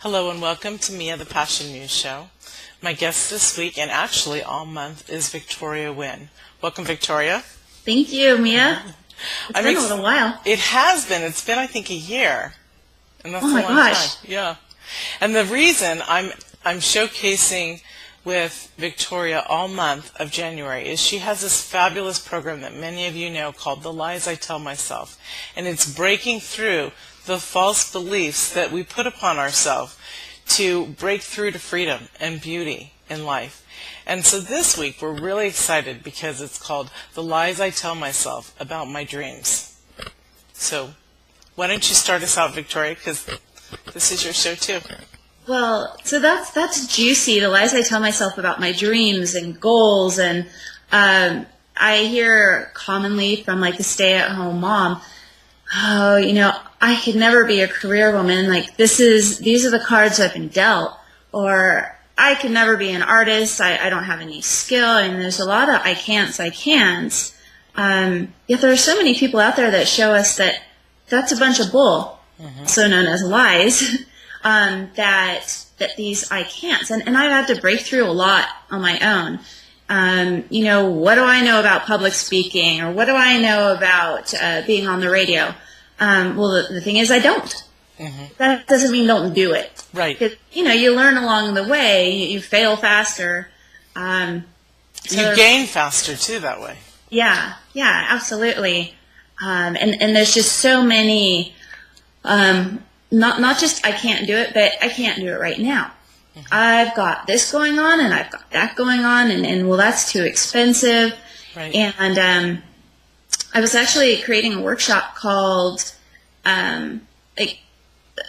Hello and welcome to Mia the Passion Muse Show. My guest this week and actually all month is Victoria Wynn. Welcome, Victoria. Thank you, Mia. It's been a little while. It has been. It's been, I think, a year. And that's oh my gosh. Time. Yeah. And the reason I'm showcasing with Victoria all month of January is she has this fabulous program that many of you know called The Lies I Tell Myself. And it's breaking through the false beliefs that we put upon ourselves to break through to freedom and beauty in life. And so this week we're really excited because it's called The Lies I Tell Myself About My Dreams. So why don't you start us out, Victoria, because this is your show too. Well, so that's juicy, the lies I tell myself about my dreams and goals. And I hear commonly from like the stay-at-home mom, oh, I could never be a career woman. Like these are the cards I've been dealt. Or I could never be an artist. I don't have any skill. And there's a lot of I can'ts. Yet there are so many people out there that show us that that's a bunch of bull, so known as lies, that these I can'ts. And I've had to break through a lot on my own. What do I know about public speaking, or what do I know about being on the radio? Well, the thing is, I don't. That doesn't mean don't do it. Right. You learn along the way. You fail faster. You gain faster, too, that way. Yeah, absolutely. And there's just so many, not just I can't do it, but I can't do it right now. I've got this going on, and I've got that going on, and well, that's too expensive. Right. And I was actually creating a workshop called, it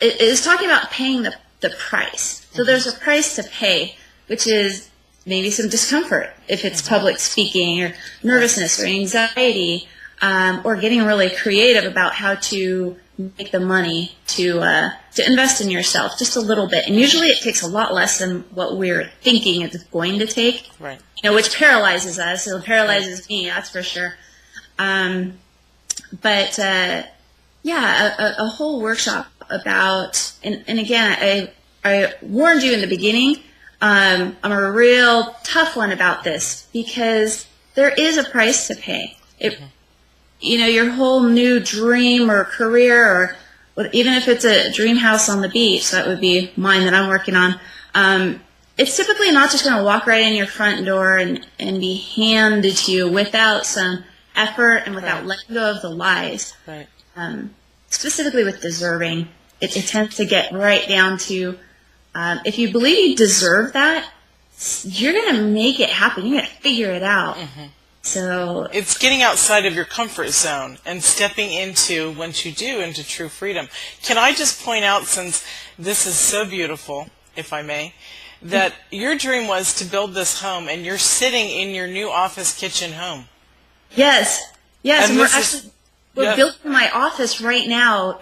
is talking about paying the price. So there's a price to pay, which is maybe some discomfort if it's public speaking or nervousness or anxiety, or getting really creative about how to make the money to invest in yourself just a little bit. And usually it takes a lot less than what we're thinking it's going to take, right. Which paralyzes us. It paralyzes me, that's for sure. A whole workshop about, and again, I warned you in the beginning, I'm a real tough one about this because there is a price to pay. Your whole new dream or career, or even if it's a dream house on the beach, that would be mine that I'm working on, it's typically not just going to walk right in your front door and be handed to you without some effort and without letting go of the lies. Right. Specifically with deserving, it tends to get right down to, if you believe you deserve that, you're going to make it happen. You're going to figure it out. So it's getting outside of your comfort zone and stepping into, once you do, into true freedom. Can I just point out, since this is so beautiful, if I may, that your dream was to build this home, and you're sitting in your new office kitchen home. Yes, and we're building my office right now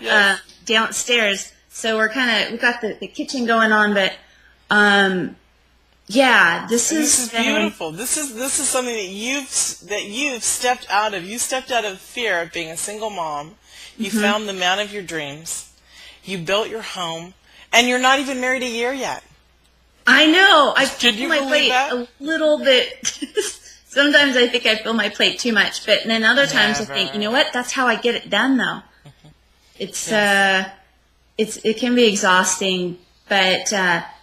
downstairs. So we've got the kitchen going on, but this is beautiful. This is something that you've stepped out of. You stepped out of fear of being a single mom. You found the man of your dreams. You built your home, and you're not even married a year yet. I know. I Could you my believe plate that? A little bit. Sometimes I think I fill my plate too much, but then other times I think, you know what? That's how I get it done, though. It can be exhausting, but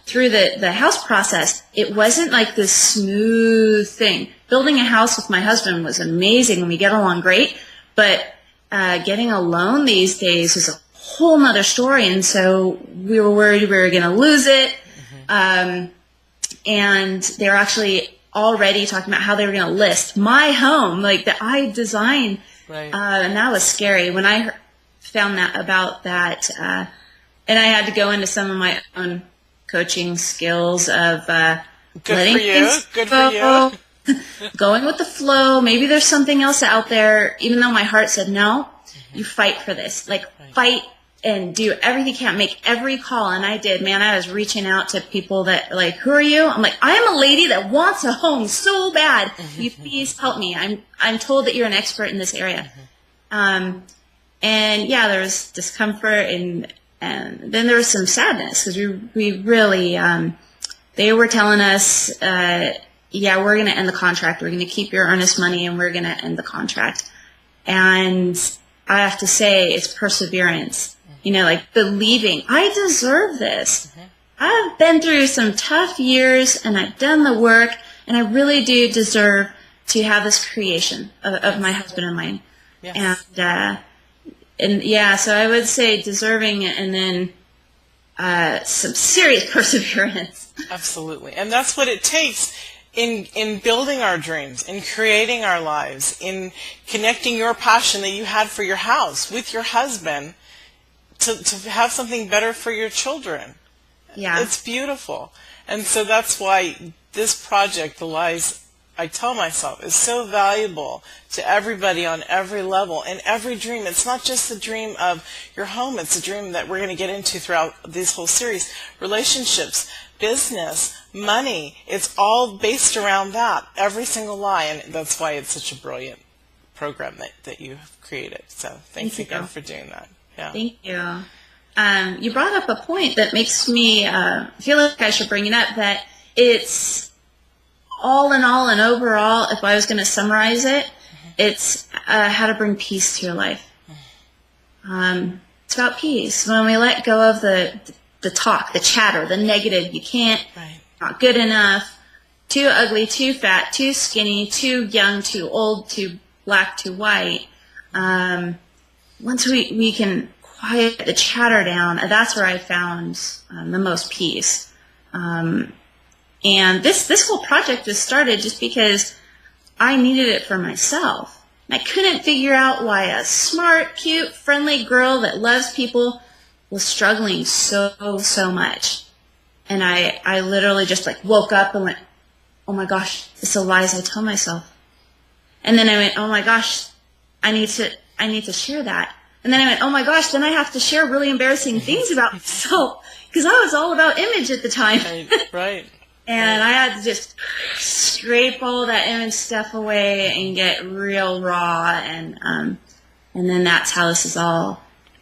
through the house process, it wasn't like this smooth thing. Building a house with my husband was amazing, and we get along great, but getting a loan these days is a whole nother story, and so we were worried we were going to lose it, and they were actually already talking about how they were going to list my home, like that I designed, and that was scary when I found that about that, and I had to go into some of my own coaching skills of letting things go, going with the flow. Maybe there's something else out there, even though my heart said no. You fight for this, fight and do everything you can, make every call, and I did. Man, I was reaching out to people that who are you? I'm like, I am a lady that wants a home so bad. Will you please help me? I'm told that you're an expert in this area. And yeah, there was discomfort, and And then there was some sadness because we really, they were telling us, yeah, we're going to end the contract. We're going to keep your earnest money and we're going to end the contract. And I have to say it's perseverance, like believing I deserve this. I've been through some tough years and I've done the work and I really do deserve to have this creation of my husband and mine. Yes. And yeah, so I would say deserving and then some serious perseverance. Absolutely. And that's what it takes in building our dreams, in creating our lives, in connecting your passion that you had for your house with your husband to have something better for your children. Yeah. It's beautiful. And so that's why this project, The Lies I Tell Myself, is so valuable to everybody on every level and every dream. It's not just the dream of your home. It's a dream that we're going to get into throughout this whole series. Relationships, business, money. It's all based around that. Every single lie. And that's why it's such a brilliant program that you have created. So thanks again for doing that. Yeah. Thank you. You brought up a point that makes me feel like I should bring it up, that it's all in all and overall, if I was going to summarize it, it's how to bring peace to your life. It's about peace. When we let go of the talk, the chatter, the negative, you can't, not good enough, too ugly, too fat, too skinny, too young, too old, too black, too white. Once we can quiet the chatter down, that's where I found the most peace. And this whole project was started just because I needed it for myself. And I couldn't figure out why a smart, cute, friendly girl that loves people was struggling so much. And I literally just woke up and went, oh my gosh, it's the lies I tell myself. And then I went, oh my gosh, I need to share that. And then I went, oh my gosh, then I have to share really embarrassing things about myself because I was all about image at the time. Right. And I had to just scrape all that image stuff away and get real raw, and then that's how this is all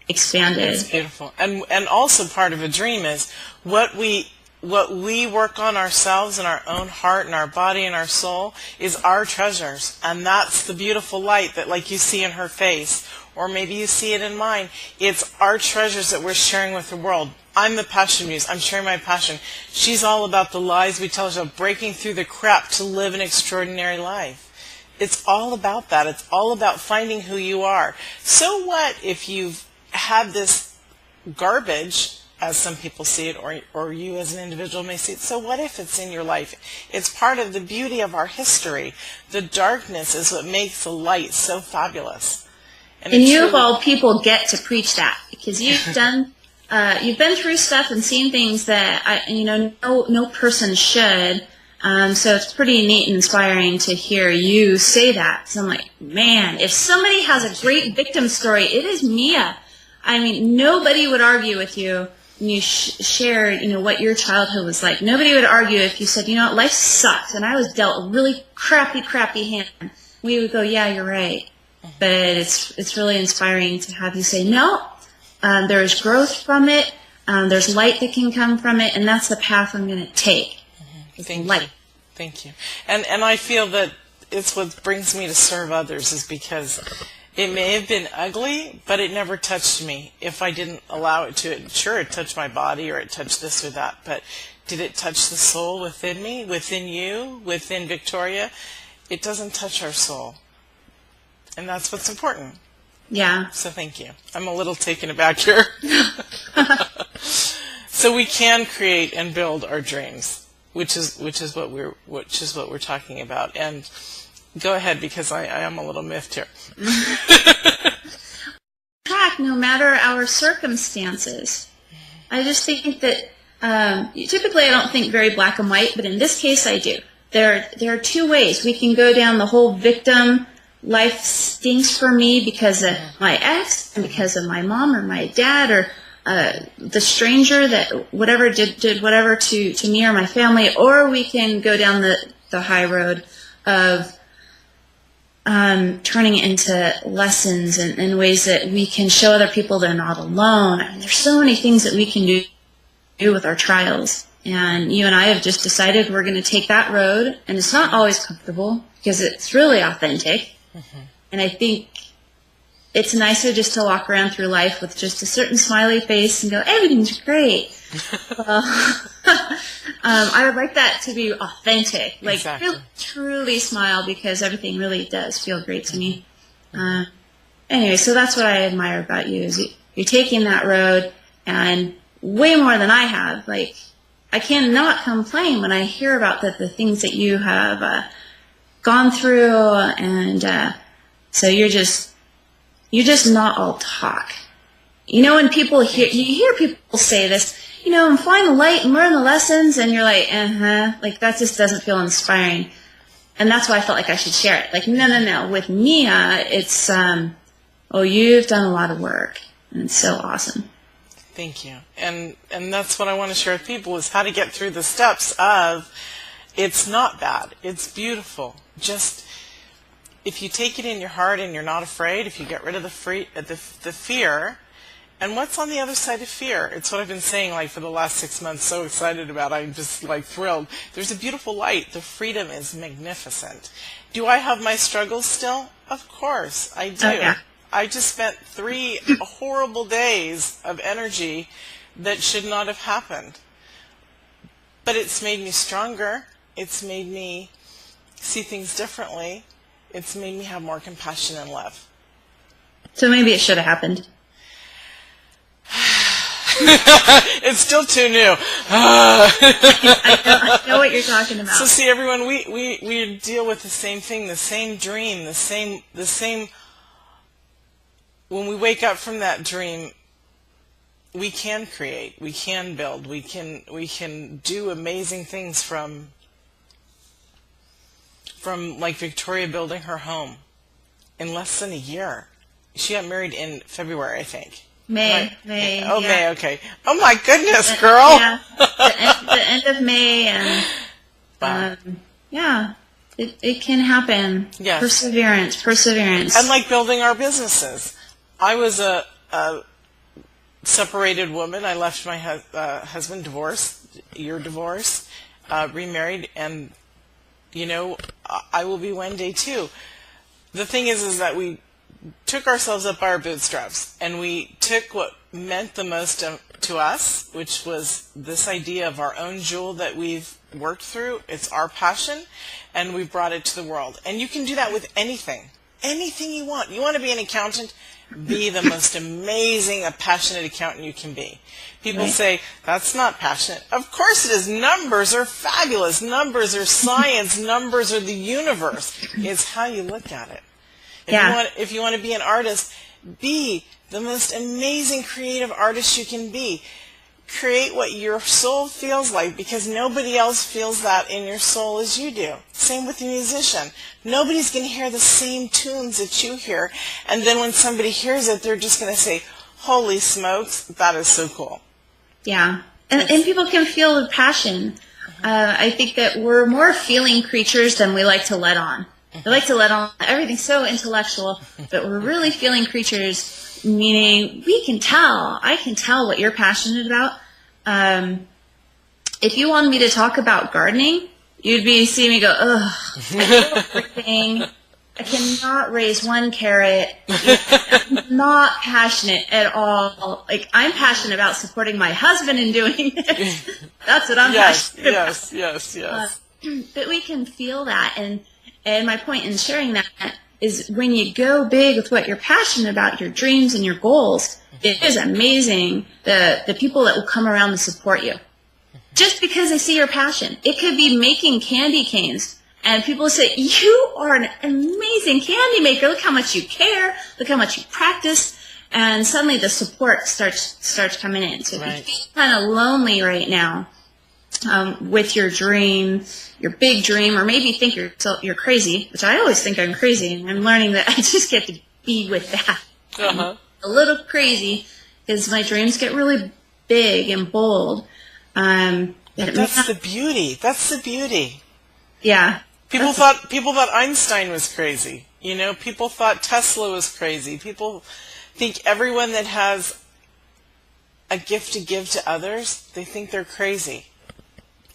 expanded. It's beautiful. And also part of a dream is what we work on ourselves in our own heart and our body and our soul is our treasures. And that's the beautiful light that like you see in her face, or maybe you see it in mine. It's our treasures that we're sharing with the world. I'm the Passion Muse. I'm sharing my passion. She's all about the lies we tell ourselves, breaking through the crap to live an extraordinary life. It's all about that. It's all about finding who you are. So what if you've had this garbage, as some people see it, or you as an individual may see it? So what if it's in your life? It's part of the beauty of our history. The darkness is what makes the light so fabulous. And you of all people get to preach that because you've done... you've been through stuff and seen things that no person should. So it's pretty neat and inspiring to hear you say that. So I'm like, man, if somebody has a great victim story, it is Mia. I mean, nobody would argue with you when you shared, what your childhood was like. Nobody would argue if you said, life sucks and I was dealt a really crappy hand. We would go, yeah, you're right. But it's really inspiring to have you say, no. There is growth from it. There's light that can come from it, and that's the path I'm going to take. Thank you. And I feel that it's what brings me to serve others is because it may have been ugly, but it never touched me if I didn't allow it to. Sure, it touched my body or it touched this or that, but did it touch the soul within me, within you, within Victoria? It doesn't touch our soul, and that's what's important. Yeah. So thank you. I'm a little taken aback here. So we can create and build our dreams, which is what we're talking about. And go ahead because I am a little miffed here. No matter our circumstances, I just think that typically I don't think very black and white, but in this case I do. There are two ways we can go down the whole victim. Life stinks for me because of my ex and because of my mom or my dad or the stranger that whatever did whatever to me or my family, or we can go down the high road of turning it into lessons and ways that we can show other people they're not alone. I mean, there's so many things that we can do with our trials. And you and I have just decided we're going to take that road. And it's not always comfortable because it's really authentic. Mm-hmm. And I think it's nicer just to walk around through life with just a certain smiley face and go, everything's great. Well, I would like that to be authentic, like exactly. Really, truly smile, because everything really does feel great to me. Anyway, so that's what I admire about you, is you're taking that road, and way more than I have. Like, I cannot complain when I hear about the things that you have gone through, and so you're just not all talk. You know, when you hear people say this, you know, I'm flying the light and learn the lessons, and you're like, like that just doesn't feel inspiring. And that's why I felt like I should share it. Like, no. With Mia, it's, you've done a lot of work, and it's so awesome. Thank you. And that's what I want to share with people, is how to get through the steps of, it's not bad, it's beautiful. Just, if you take it in your heart and you're not afraid, if you get rid of the fear. And what's on the other side of fear? It's what I've been saying, like, for the last 6 months, so excited about. I'm just, like, thrilled. There's a beautiful light. The freedom is magnificent. Do I have my struggles still? Of course, I do. Oh, yeah. I just spent 3 horrible days of energy that should not have happened. But it's made me stronger. It's made me see things differently. It's made me have more compassion and love. So maybe it should have happened. It's still too new. I know what you're talking about. So see, everyone, we deal with the same thing, the same dream, the same. When we wake up from that dream, we can create, we can build, we can do amazing things from like Victoria building her home in less than a year. She got married in February, I think. May. Oh, yeah. May, okay. Oh, my goodness, girl. Yeah, the end of May, and wow. Yeah, it can happen. Yes. Perseverance. And like building our businesses. I was a separated woman. I left my husband, divorced, year divorce, remarried, and, you know, I will be one day too. The thing is that we took ourselves up by our bootstraps, and we took what meant the most to us, which was this idea of our own jewel that we've worked through. It's our passion, and we've brought it to the world. And you can do that with anything you want. You want to be an accountant? Be the most amazing, passionate accountant you can be. People right. say, that's not passionate. Of course it is. Numbers are fabulous. Numbers are science. Numbers are the universe. It's how you look at it. If you want to be an artist, be the most amazing creative artist you can be. Create what your soul feels like, because nobody else feels that in your soul as you do. Same with the musician. Nobody's going to hear the same tunes that you hear, and then when somebody hears it, they're just going to say, holy smokes, that is so cool. Yeah, and people can feel the passion. I think that we're more feeling creatures than we like to let on. We like to let on everything's so intellectual, but we're really feeling creatures, meaning I can tell what you're passionate about. If you wanted me to talk about gardening, you'd be seeing me go, ugh, I feel everything. I cannot raise one carrot. I'm not passionate at all. Like, I'm passionate about supporting my husband in doing it. That's what I'm passionate about. Yes. But we can feel that, and my point in sharing that is when you go big with what you're passionate about, your dreams and your goals, it is amazing the people that will come around to support you. Just because they see your passion. It could be making candy canes, and people say, you are an amazing candy maker. Look how much you care. Look how much you practice. And suddenly the support starts coming in. So if you feel kind of lonely right now, with your dream, your big dream, or maybe think you're crazy, which I always think I'm crazy, and I'm learning that I just get to be with that. A little crazy, because my dreams get really big and bold. That's the beauty. That's the beauty. Yeah. People thought Einstein was crazy. You know, people thought Tesla was crazy. People think everyone that has a gift to give to others, they think they're crazy.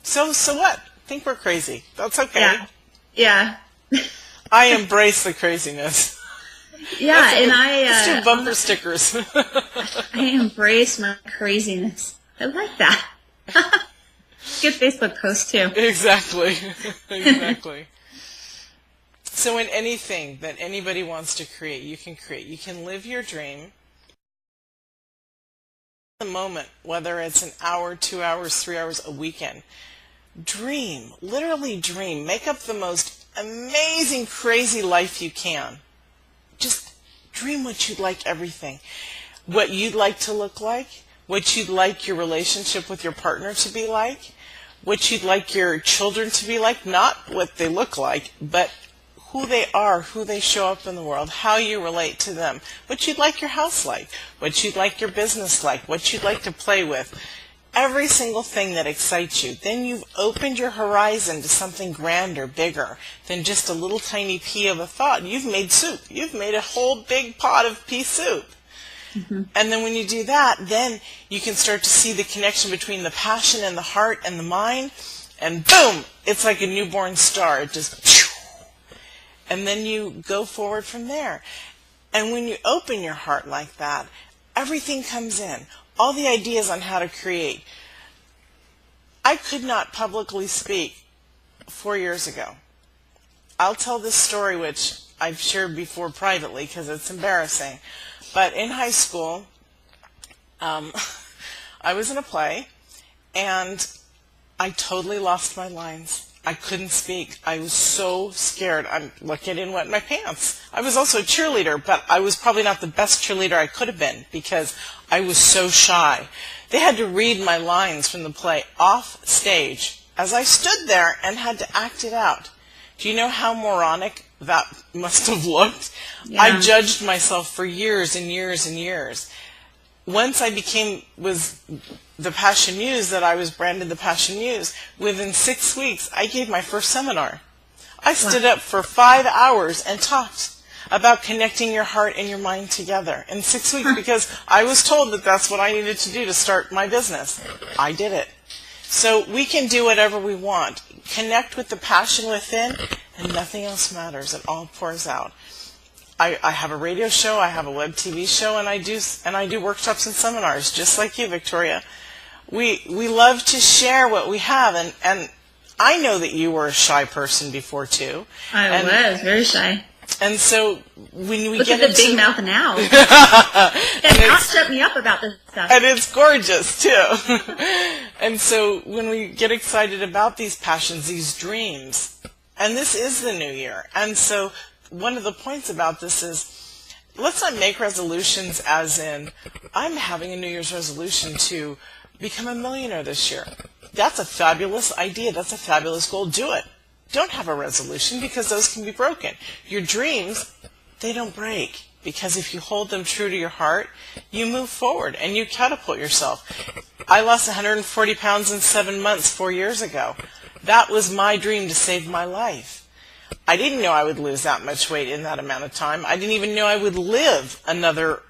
So what? Think we're crazy. That's okay. Yeah. I embrace the craziness. Yeah, Let's do bumper stickers. I embrace my craziness. I like that. Good Facebook post too. Exactly. Exactly. So in anything that anybody wants to create, you can create. You can live your dream. The moment, whether it's an hour, 2 hours, 3 hours, a weekend. Dream. Literally dream. Make up the most amazing, crazy life you can. Just dream what you'd like everything. What you'd like to look like. What you'd like your relationship with your partner to be like. What you'd like your children to be like. Not what they look like, but who they are, who they show up in the world, how you relate to them, what you'd like your house like, what you'd like your business like, what you'd like to play with. Every single thing that excites you. Then you've opened your horizon to something grander, bigger than just a little tiny pea of a thought. You've made soup. You've made a whole big pot of pea soup. Mm-hmm. And then when you do that, then you can start to see the connection between the passion and the heart and the mind. And boom, it's like a newborn star. It just... And then you go forward from there. And when you open your heart like that, everything comes in. All the ideas on how to create. I could not publicly speak 4 years ago. I'll tell this story, which I've shared before privately because it's embarrassing. But in high school, I was in a play, and I totally lost my lines. I couldn't speak. I was so scared. I'm looking in wet my pants. I was also a cheerleader, but I was probably not the best cheerleader I could have been because I was so shy. They had to read my lines from the play off stage as I stood there and had to act it out. Do you know how moronic that must have looked? Yeah. I judged myself for years and years and years. Once I was the Passion Muse, that I was branded the Passion Muse, within 6 weeks, I gave my first seminar. I stood up for 5 hours and talked about connecting your heart and your mind together in 6 weeks because I was told that that's what I needed to do to start my business. I did it. So we can do whatever we want. Connect with the passion within, and nothing else matters. It all pours out. I have a radio show, I have a web TV show, and I do workshops and seminars, just like you, Victoria. We love to share what we have, and I know that you were a shy person before too. I was very shy. And so when we look get at the into big mouth now, and now shut me up about this stuff. And it's gorgeous too. And so when we get excited about these passions, these dreams, and this is the new year, and so one of the points about this is, let's not make resolutions as in, I'm having a New Year's resolution to become a millionaire this year. That's a fabulous idea. That's a fabulous goal. Do it. Don't have a resolution because those can be broken. Your dreams, they don't break because if you hold them true to your heart, you move forward and you catapult yourself. I lost 140 pounds in 7 months 4 years ago. That was my dream to save my life. I didn't know I would lose that much weight in that amount of time. I didn't even know I would live another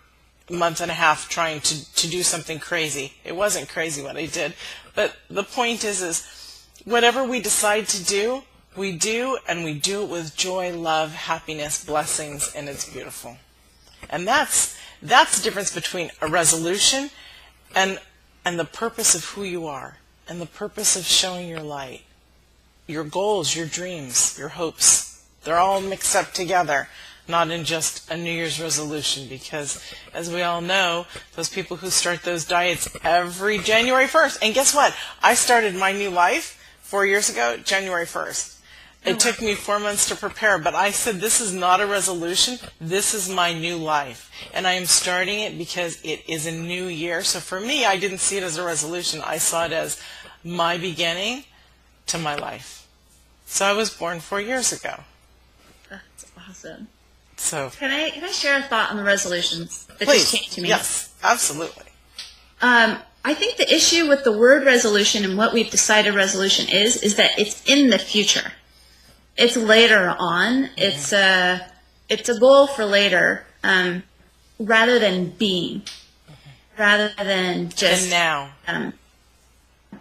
month and a half trying to do something crazy. It wasn't crazy what I did. But the point is whatever we decide to do, we do, and we do it with joy, love, happiness, blessings, and it's beautiful. And that's the difference between a resolution and the purpose of who you are and the purpose of showing your light. Your goals, your dreams, your hopes, they're all mixed up together, not in just a New Year's resolution, because as we all know, those people who start those diets every January 1st, and guess what? I started my new life 4 years ago, January 1st. It took me 4 months to prepare, but I said this is not a resolution, this is my new life. And I am starting it because it is a new year. So for me, I didn't see it as a resolution. I saw it as my beginning to my life. So I was born 4 years ago. That's awesome. So can I share a thought on the resolutions that please, just came to me? Yes, absolutely. I think the issue with the word resolution and what we've decided resolution is that it's in the future. It's later on. Mm-hmm. it's a goal for later, rather than being, rather than just and now.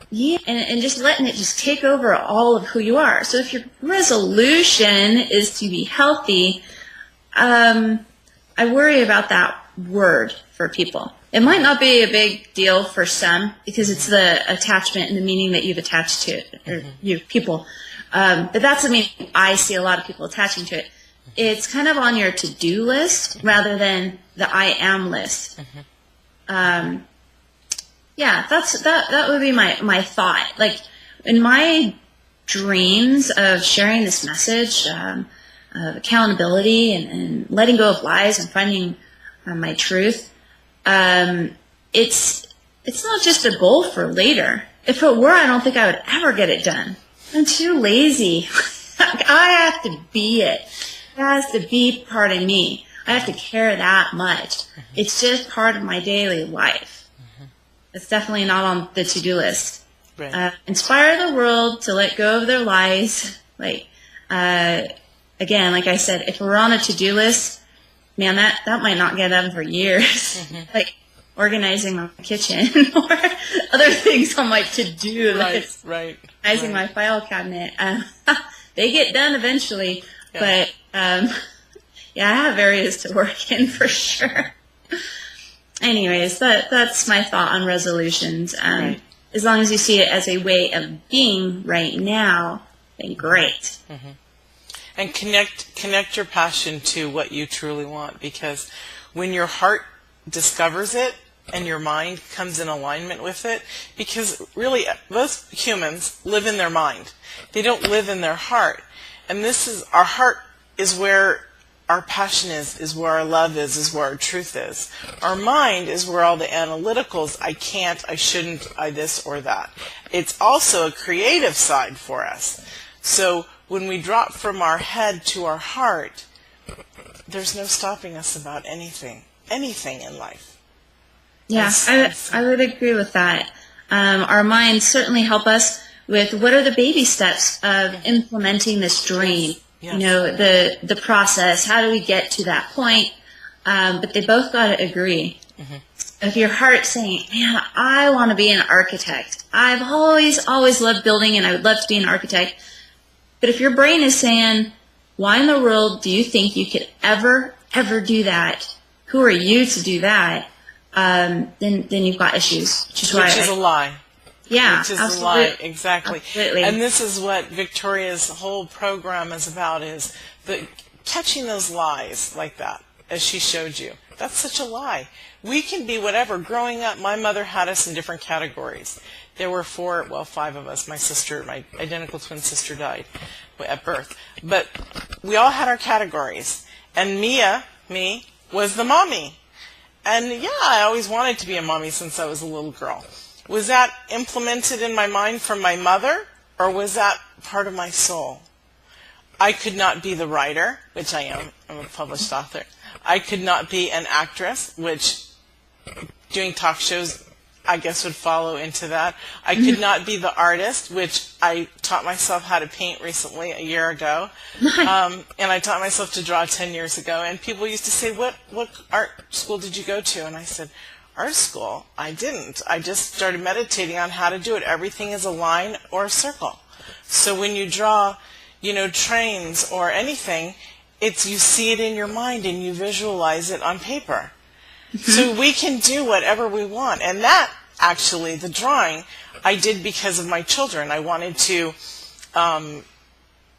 Yeah, and just letting it just take over all of who you are. So if your resolution is to be healthy, I worry about that word for people. It might not be a big deal for some because it's the attachment and the meaning that you've attached to it, or you people. But that's the meaning I see a lot of people attaching to it. It's kind of on your to-do list rather than the I am list. Yeah, that would be my thought. Like in my dreams of sharing this message of accountability and letting go of lies and finding my truth, it's not just a goal for later. If it were, I don't think I would ever get it done. I'm too lazy. I have to be it. It has to be part of me. I have to care that much. It's just part of my daily life. It's definitely not on the to-do list. Right. Inspire the world to let go of their lies. Like, again, like I said, if we're on a to-do list, man, that might not get done for years. Like organizing my kitchen or other things on my to-do list. Right. Organizing my file cabinet. They get done eventually, but yeah, I have areas to work in for sure. Anyways, that's my thought on resolutions. Right. As long as you see it as a way of being right now, then great. And connect your passion to what you truly want, because when your heart discovers it and your mind comes in alignment with it, because really most humans live in their mind. They don't live in their heart. And our heart is where our passion is where our love is where our truth is. Our mind is where all the analyticals, I can't, I shouldn't, I this or that. It's also a creative side for us. So when we drop from our head to our heart, there's no stopping us about anything in life. Yeah, I would agree with that. Our minds certainly help us with what are the baby steps of implementing this dream. Yes. You know, the process, how do we get to that point? But they both got to agree. If your heart's saying, man, I want to be an architect. I've always loved building and I would love to be an architect. But if your brain is saying, why in the world do you think you could ever do that? Who are you to do that? Then you've got issues. Which is a lie. Yeah, which is absolutely. a lie, exactly. Absolutely. And this is what Victoria's whole program is about, is catching those lies like that, as she showed you. That's such a lie. We can be whatever. Growing up, my mother had us in different categories. There were 5 of us. My identical twin sister died at birth. But we all had our categories. And me, was the mommy. And yeah, I always wanted to be a mommy since I was a little girl. Was that implemented in my mind from my mother, or was that part of my soul? I could not be the writer, which I am. I'm a published author. I could not be an actress, which doing talk shows, I guess, would follow into that. I could not be the artist, which I taught myself how to paint recently, a year ago. And I taught myself to draw 10 years ago. And people used to say, what art school did you go to? And I said, art school? I didn't. I just started meditating on how to do it. Everything is a line or a circle. So when you draw, trains or anything, you see it in your mind and you visualize it on paper. So we can do whatever we want. And that, actually, the drawing, I did because of my children. I wanted to, and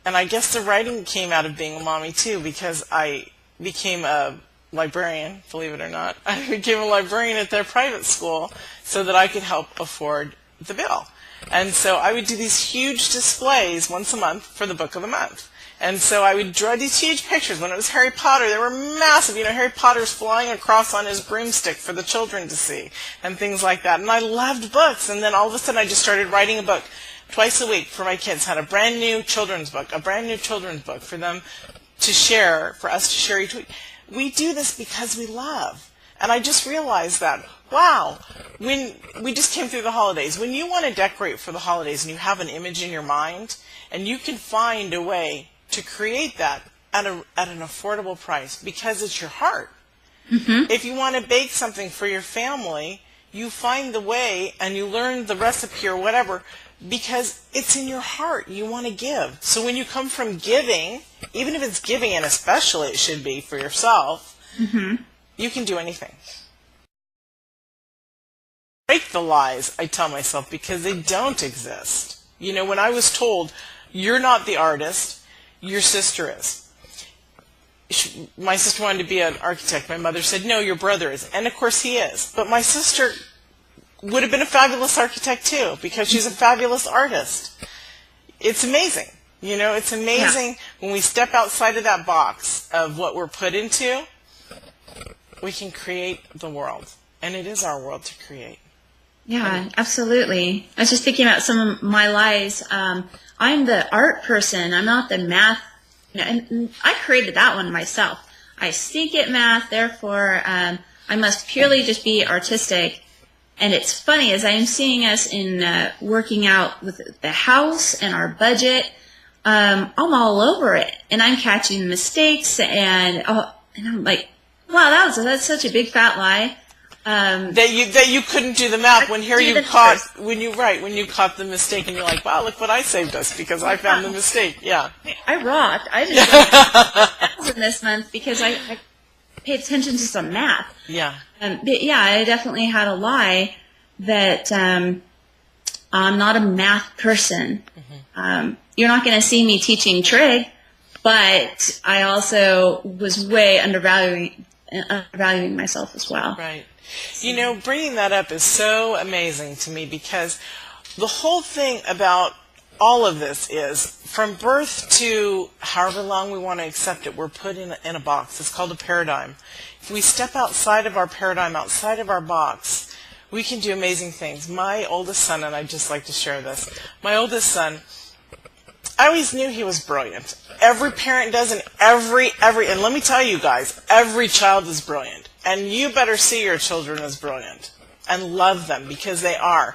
I guess the writing came out of being a mommy too, because I became a librarian, believe it or not. I became a librarian at their private school so that I could help afford the bill. And so I would do these huge displays once a month for the book of the month. And so I would draw these huge pictures. When it was Harry Potter, they were massive. Harry Potter's flying across on his broomstick for the children to see and things like that. And I loved books. And then all of a sudden I just started writing a book twice a week for my kids. Had a brand new children's book for them to share, for us to share each week. We do this because we love. And I just realized that, wow, when we just came through the holidays, when you want to decorate for the holidays and you have an image in your mind and you can find a way to create that at an affordable price because it's your heart. Mm-hmm. If you want to bake something for your family, you find the way and you learn the recipe or whatever because it's in your heart. You want to give. So when you come from giving, even if it's giving, and especially it should be for yourself, mm-hmm. you can do anything. Break the lies I tell myself because they don't exist. You know, when I was told, you're not the artist, your sister is. My sister wanted to be an architect. My mother said, no, your brother is. And of course he is. But my sister would have been a fabulous architect too because she's a fabulous artist. It's amazing. You know, it's amazing when we step outside of that box of what we're put into, we can create the world. And it is our world to create. Yeah, absolutely. I was just thinking about some of my lies. I'm the art person. I'm not the math. And I created that one myself. I stink at math, therefore I must purely just be artistic. And it's funny, as I'm seeing us in working out with the house and our budget, I'm all over it. And I'm catching mistakes, and I'm like, wow, that's such a big fat lie. That you couldn't do the math when you caught the mistake and you're like, wow, look what I saved us because I found the mistake. Yeah. I rocked. I just got $1,000 this month because I paid attention to some math. Yeah. But yeah, I definitely had a lie that I'm not a math person. Mm-hmm. You're not going to see me teaching trig, but I also was way undervaluing myself as well. Right. You know, bringing that up is so amazing to me because the whole thing about all of this is from birth to however long we want to accept it, we're put in a box. It's called a paradigm. If we step outside of our paradigm, outside of our box, we can do amazing things. My oldest son, and I'd just like to share this, my oldest son, I always knew he was brilliant. Every parent does, and and let me tell you guys, every child is brilliant. And you better see your children as brilliant and love them because they are.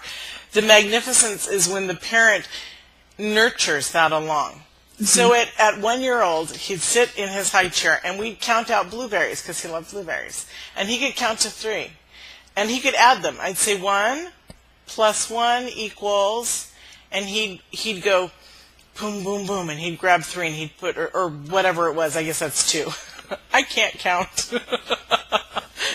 The magnificence is when the parent nurtures that along. Mm-hmm. So at 1 year old, he'd sit in his high chair and we'd count out blueberries because he loved blueberries. And he could count to 3. And he could add them. I'd say 1 + 1 equals, and he'd go boom, boom, boom, and he'd grab 3 and he'd put, or whatever it was, I guess that's 2. I can't count.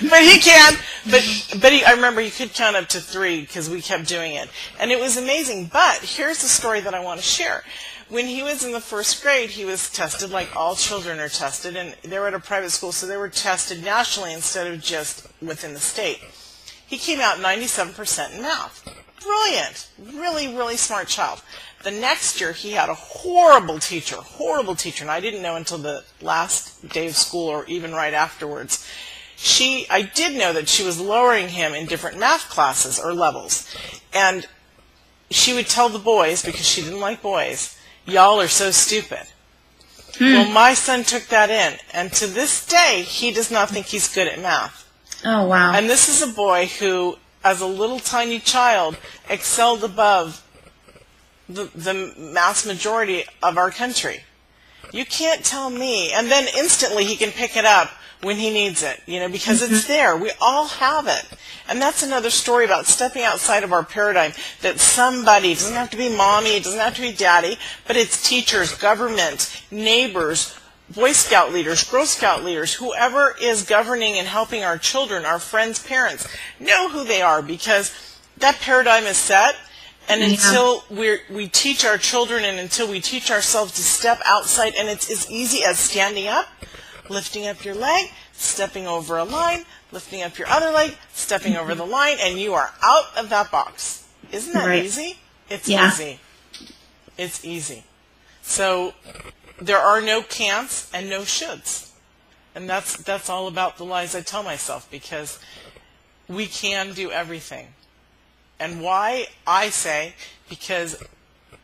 But he can. But I remember he could count up to 3 because we kept doing it. And it was amazing. But here's the story that I want to share. When he was in the 1st grade, he was tested like all children are tested. And they were at a private school, so they were tested nationally instead of just within the state. He came out 97% in math. Brilliant. Really, really smart child. The next year, he had a horrible teacher, and I didn't know until the last day of school or even right afterwards. I did know that she was lowering him in different math classes or levels, and she would tell the boys, because she didn't like boys, y'all are so stupid. Well, my son took that in, and to this day, he does not think he's good at math. Oh, wow. And this is a boy who, as a little tiny child, excelled above the mass majority of our country. You can't tell me. And then instantly he can pick it up when he needs it, you know, because it's there. We all have it. And that's another story about stepping outside of our paradigm, that somebody, it doesn't have to be mommy, it doesn't have to be daddy, but it's teachers, government, neighbors, Boy Scout leaders, Girl Scout leaders, whoever is governing and helping our children, our friends' parents, know who they are, because that paradigm is set. And until we teach our children and until we teach ourselves to step outside, and it's as easy as standing up, lifting up your leg, stepping over a line, lifting up your other leg, stepping over the line, and you are out of that box. Isn't that easy? It's easy. It's easy. So there are no can'ts and no shoulds. And that's all about the lies I tell myself, because we can do everything. And why? I say, because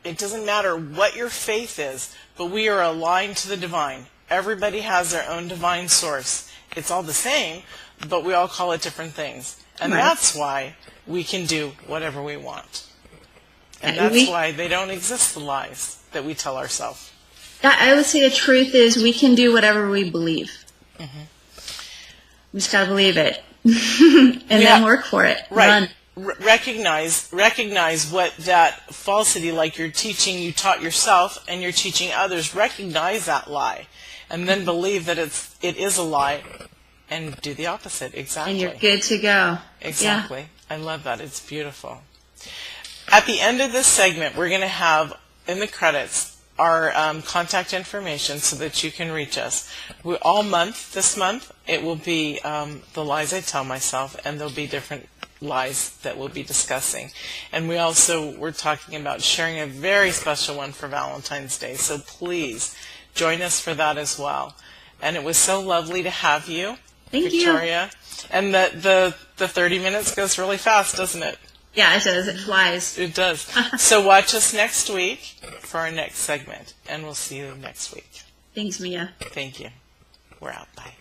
it doesn't matter what your faith is, but we are aligned to the divine. Everybody has their own divine source. It's all the same, but we all call it different things. And that's why we can do whatever we want. And that's why they don't exist, the lies that we tell ourselves. I would say the truth is we can do whatever we believe. Mm-hmm. We just got to believe it. And then work for it. Right. Recognize what that falsity, like you're teaching, you taught yourself and you're teaching others. Recognize that lie, and then believe that it is a lie, and do the opposite. Exactly. And you're good to go. Exactly. Yeah. I love that. It's beautiful. At the end of this segment, we're going to have in the credits our contact information so that you can reach us. All month, this month, it will be the lies I tell myself, and there'll be different lies that we'll be discussing. And we're talking about sharing a very special one for Valentine's Day, so please join us for that as well. And it was so lovely to have you, Victoria. And the 30 minutes goes really fast, doesn't it? Yeah, it does. It flies. It does. So watch us next week for our next segment, and we'll see you next week. Thanks, Mia. Thank you. We're out. Bye.